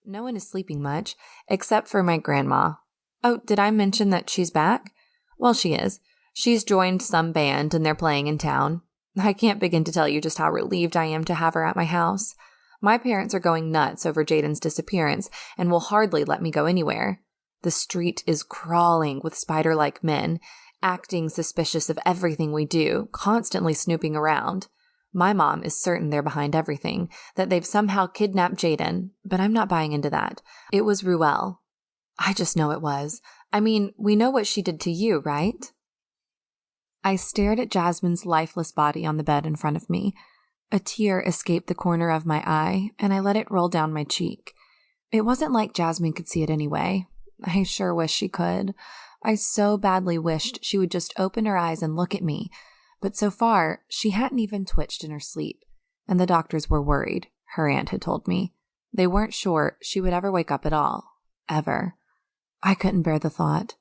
No one is sleeping much, except for my grandma. Oh, did I mention that she's back? Well, she is. She's joined some band and they're playing in town. I can't begin to tell you just how relieved I am to have her at my house. My parents are going nuts over Jayden's disappearance and will hardly let me go anywhere. The street is crawling with spider-like men, acting suspicious of everything we do, constantly snooping around. My mom is certain they're behind everything, that they've somehow kidnapped Jayden, but I'm not buying into that. It was Ruel. I just know it was. I mean, we know what she did to you, right? I stared at Jazmine's lifeless body on the bed in front of me. A tear escaped the corner of my eye, and I let it roll down my cheek. It wasn't like Jazmine could see it anyway. I sure wish she could. I so badly wished she would just open her eyes and look at me. But so far, she hadn't even twitched in her sleep, and the doctors were worried, her aunt had told me. They weren't sure she would ever wake up at all. Ever. I couldn't bear the thought.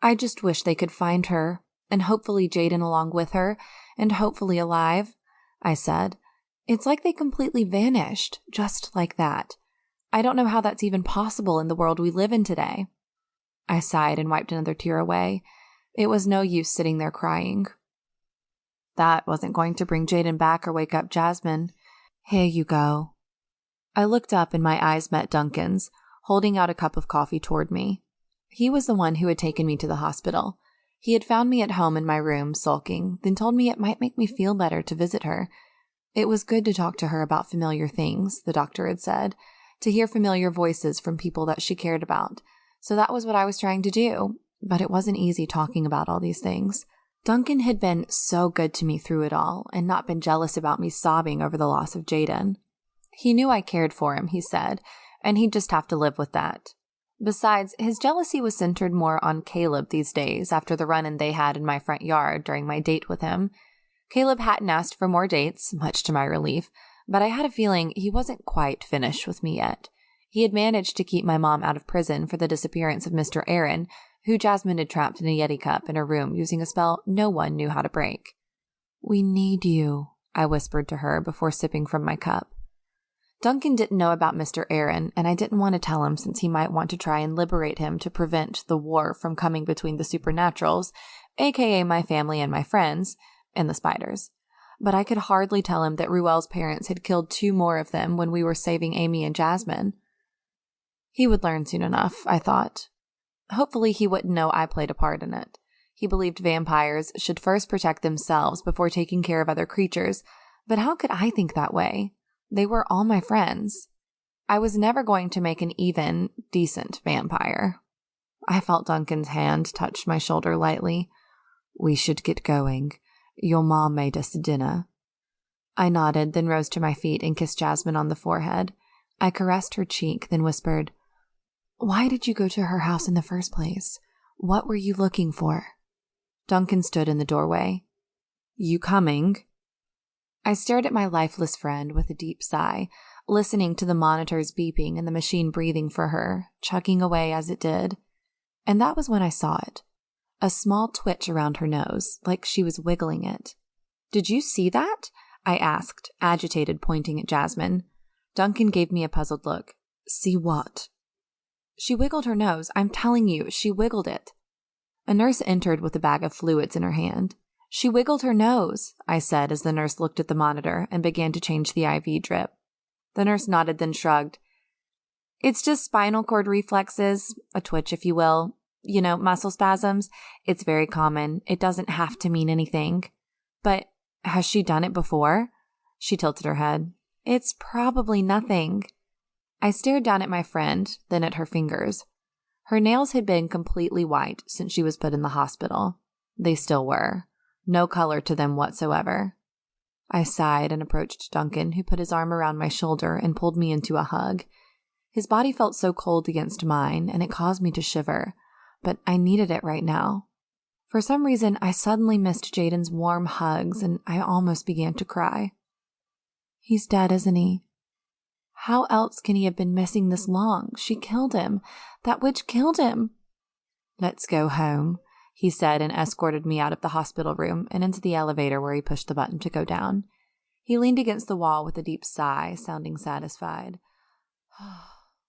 I just wish they could find her, and hopefully Jayden along with her, and hopefully alive, I said. It's like they completely vanished, just like that. I don't know how that's even possible in the world we live in today. I sighed and wiped another tear away. It was no use sitting there crying. That wasn't going to bring Jayden back or wake up Jazmine. Here you go. I looked up and my eyes met Duncan's, holding out a cup of coffee toward me. He was the one who had taken me to the hospital. He had found me at home in my room, sulking, then told me it might make me feel better to visit her. It was good to talk to her about familiar things, the doctor had said, to hear familiar voices from people that she cared about. So that was what I was trying to do, but it wasn't easy talking about all these things. Duncan had been so good to me through it all and not been jealous about me sobbing over the loss of Jayden. He knew I cared for him, he said, and he'd just have to live with that. Besides, his jealousy was centered more on Caleb these days after the run-in they had in my front yard during my date with him. Caleb hadn't asked for more dates, much to my relief, but I had a feeling he wasn't quite finished with me yet. He had managed to keep my mom out of prison for the disappearance of Mr. Aaron, who Jazmine had trapped in a Yeti cup in her room using a spell no one knew how to break. We need you, I whispered to her before sipping from my cup. Duncan didn't know about Mr. Aaron, and I didn't want to tell him since he might want to try and liberate him to prevent the war from coming between the supernaturals, aka my family and my friends, and the spiders. But I could hardly tell him that Ruel's parents had killed 2 more of them when we were saving Amy and Jazmine. He would learn soon enough, I thought. Hopefully he wouldn't know I played a part in it. He believed vampires should first protect themselves before taking care of other creatures, but how could I think that way? They were all my friends. I was never going to make an even, decent vampire. I felt Duncan's hand touch my shoulder lightly. We should get going. Your mom made us dinner. I nodded, then rose to my feet and kissed Jazmine on the forehead. I caressed her cheek, then whispered, Why did you go to her house in the first place? What were you looking for? Duncan stood in the doorway. You coming? I stared at my lifeless friend with a deep sigh, listening to the monitors beeping and the machine breathing for her, chugging away as it did. And that was when I saw it. A small twitch around her nose, like she was wiggling it. Did you see that? I asked, agitated, pointing at Jazmine. Duncan gave me a puzzled look. See what? She wiggled her nose. I'm telling you, she wiggled it. A nurse entered with a bag of fluids in her hand. She wiggled her nose, I said as the nurse looked at the monitor and began to change the IV drip. The nurse nodded, then shrugged. It's just spinal cord reflexes, a twitch if you will. You know, muscle spasms. It's very common. It doesn't have to mean anything. But has she done it before? She tilted her head. It's probably nothing. I stared down at my friend, then at her fingers. Her nails had been completely white since she was put in the hospital. They still were. No color to them whatsoever. I sighed and approached Duncan, who put his arm around my shoulder and pulled me into a hug. His body felt so cold against mine, and it caused me to shiver, but I needed it right now. For some reason, I suddenly missed Jayden's warm hugs, and I almost began to cry. He's dead, isn't he? How else can he have been missing this long? She killed him. That witch killed him. Let's go home, he said, and escorted me out of the hospital room and into the elevator where he pushed the button to go down. He leaned against the wall with a deep sigh, sounding satisfied.